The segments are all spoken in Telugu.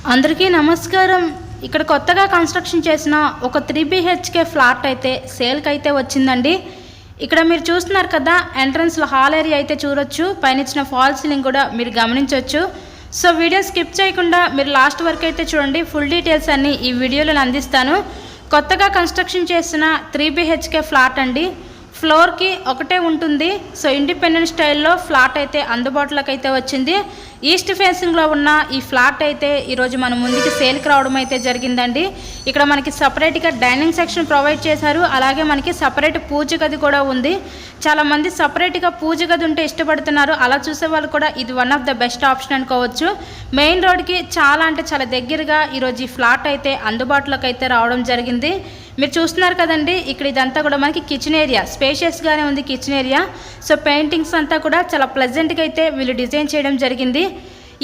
అందరికీ నమస్కారం. ఇక్కడ కొత్తగా కన్స్ట్రక్షన్ చేసిన ఒక 3 BHK ఫ్లాట్ అయితే సేల్కి అయితే వచ్చిందండి. ఇక్కడ మీరు చూస్తున్నారు కదా, ఎంట్రన్స్లో హాల్ ఏరియా అయితే చూడొచ్చు. పైన ఇచ్చిన ఫాల్ సీలింగ్ కూడా మీరు గమనించవచ్చు. సో వీడియో స్కిప్ చేయకుండా మీరు లాస్ట్ వరకు అయితే చూడండి. ఫుల్ డీటెయిల్స్ అన్నీ ఈ వీడియోలో అందిస్తాను. కొత్తగా కన్స్ట్రక్షన్ చేసిన 3 BHK ఫ్లాట్ అండి. ఫ్లోర్కి ఒకటే ఉంటుంది. సో ఇండిపెండెంట్ స్టైల్లో ఫ్లాట్ అయితే అందుబాటులోకి అయితే వచ్చింది. ఈస్ట్ ఫేసింగ్లో ఉన్న ఈ ఫ్లాట్ అయితే ఈరోజు మన ముందుకి సేల్కి రావడం అయితే జరిగిందండి. ఇక్కడ మనకి సపరేట్గా డైనింగ్ సెక్షన్ ప్రొవైడ్ చేశారు. అలాగే మనకి సపరేట్ పూజ గది కూడా ఉంది. చాలామంది సపరేట్గా పూజ గది ఉంటే ఇష్టపడుతున్నారు. అలా చూసే వాళ్ళు కూడా ఇది one of the best option అనుకోవచ్చు. మెయిన్ రోడ్కి చాలా అంటే చాలా దగ్గరగా ఈరోజు ఈ ఫ్లాట్ అయితే అందుబాటులోకి అయితే రావడం జరిగింది. మీరు చూస్తున్నారు కదండి, ఇక్కడ ఇదంతా కూడా మనకి కిచెన్ ఏరియా, స్పేషియస్గానే ఉంది కిచెన్ ఏరియా. సో పెయింటింగ్స్ అంతా కూడా చాలా ప్లెజెంట్గా అయితే వీళ్ళు డిజైన్ చేయడం జరిగింది.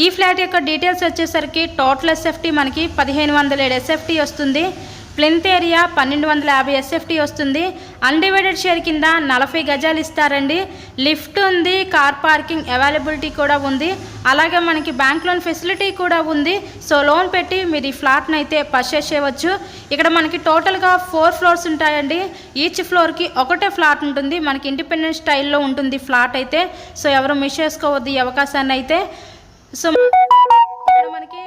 ఈ ఫ్లాట్ యొక్క డీటెయిల్స్ వచ్చేసరికి టోటల్ ఎస్ఎఫ్టీ మనకి 1507 ఎస్ఎఫ్టీ వస్తుంది. ప్లింత్ ఏరియా 1250 ఎస్ఎఫ్టీ వస్తుంది. అన్డివైడెడ్ షేర్ కింద 40 గజాలు ఇస్తారండి. లిఫ్ట్ ఉంది, కార్ పార్కింగ్ అవైలబిలిటీ కూడా ఉంది. అలాగే మనకి బ్యాంక్ లోన్ ఫెసిలిటీ కూడా ఉంది. సో లోన్ పెట్టి మీరు ఈ ఫ్లాట్ని అయితే పర్చేస్ చేయవచ్చు. ఇక్కడ మనకి టోటల్గా 4 ఫ్లోర్స్ ఉంటాయండి. ఈచ్ ఫ్లోర్కి ఒకటే ఫ్లాట్ ఉంటుంది. మనకి ఇండిపెండెంట్ స్టైల్లో ఉంటుంది ఫ్లాట్ అయితే. సో ఎవరు మిస్ చేసుకోవద్దు ఈ అవకాశాన్ని అయితే. సో ఇక్కడ మనకి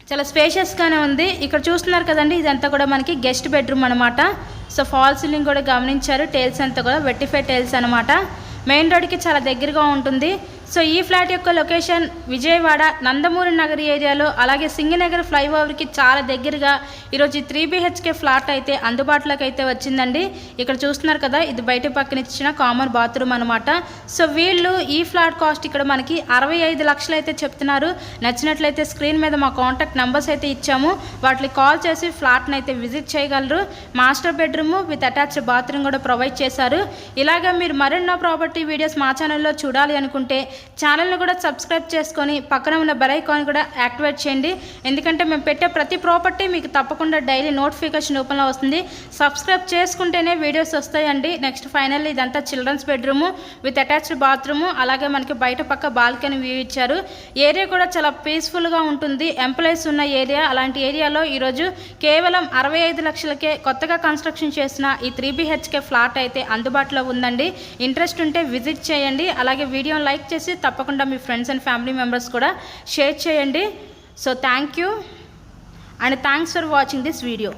చాలా స్పేషియస్గానే ఉంది. ఇక్కడ చూస్తున్నారు కదండి, ఇదంతా కూడా మనకి గెస్ట్ బెడ్రూమ్ అనమాట. సో ఫాల్ సీలింగ్ కూడా గమనించారు. టైల్స్ అంతా కూడా వెట్టిఫై టైల్స్ అనమాట. మెయిన్ రోడ్కి చాలా దగ్గరగా ఉంటుంది. సో ఈ ఫ్లాట్ యొక్క లొకేషన్ విజయవాడ నందమూరి నగర్ ఏరియాలో, అలాగే సింగనగర్ ఫ్లైఓవర్కి చాలా దగ్గరగా ఈరోజు 3 BHK ఫ్లాట్ అయితే అందుబాటులోకి అయితే వచ్చిందండి. ఇక్కడ చూస్తున్నారు కదా, ఇది బయట పక్కన ఇచ్చిన కామన్ బాత్రూమ్ అనమాట. సో వీళ్ళు ఈ ఫ్లాట్ కాస్ట్ ఇక్కడ మనకి 65 లక్షలు అయితే చెప్తున్నారు. నచ్చినట్లయితే స్క్రీన్ మీద మా కాంటాక్ట్ నెంబర్స్ అయితే ఇచ్చాము. వాటికి కాల్ చేసి ఫ్లాట్ని అయితే విజిట్ చేయగలరు. Master bedroom with attached bathroom కూడా ప్రొవైడ్ చేశారు. ఇలాగే మీరు మరెన్నో ప్రాపర్టీ వీడియోస్ మా ఛానల్లో చూడాలి అనుకుంటే ఛానల్ని కూడా సబ్స్క్రైబ్ చేసుకొని పక్కన ఉన్న బెల్ ఐకాన్ కూడా యాక్టివేట్ చేయండి. ఎందుకంటే మేము పెట్టే ప్రతి ప్రాపర్టీ మీకు తప్పకుండా డైలీ నోటిఫికేషన్ రూపంలో వస్తుంది. సబ్స్క్రైబ్ చేసుకుంటేనే వీడియోస్ వస్తాయండి. నెక్స్ట్ ఫైనల్లీ ఇదంతా children's bedroom with attached bathroom, అలాగే మనకి బయట పక్క బాల్కనీ వ్యూ ఇచ్చారు. ఏరియా కూడా చాలా పీస్ఫుల్గా ఉంటుంది. ఎంప్లాయీస్ ఉన్న ఏరియా. అలాంటి ఏరియాలో ఈరోజు కేవలం 65 లక్షలకే కొత్తగా కన్స్ట్రక్షన్ చేసిన ఈ 3 BHK ఫ్లాట్ అయితే అందుబాటులో ఉందండి. ఇంట్రెస్ట్ ఉంటే విజిట్ చేయండి. అలాగే వీడియోని లైక్ చేసి తప్పకుండా మీ ఫ్రెండ్స్ అండ్ ఫ్యామిలీ మెంబర్స్ కూడా షేర్ చేయండి. So thank you and thanks for watching this video.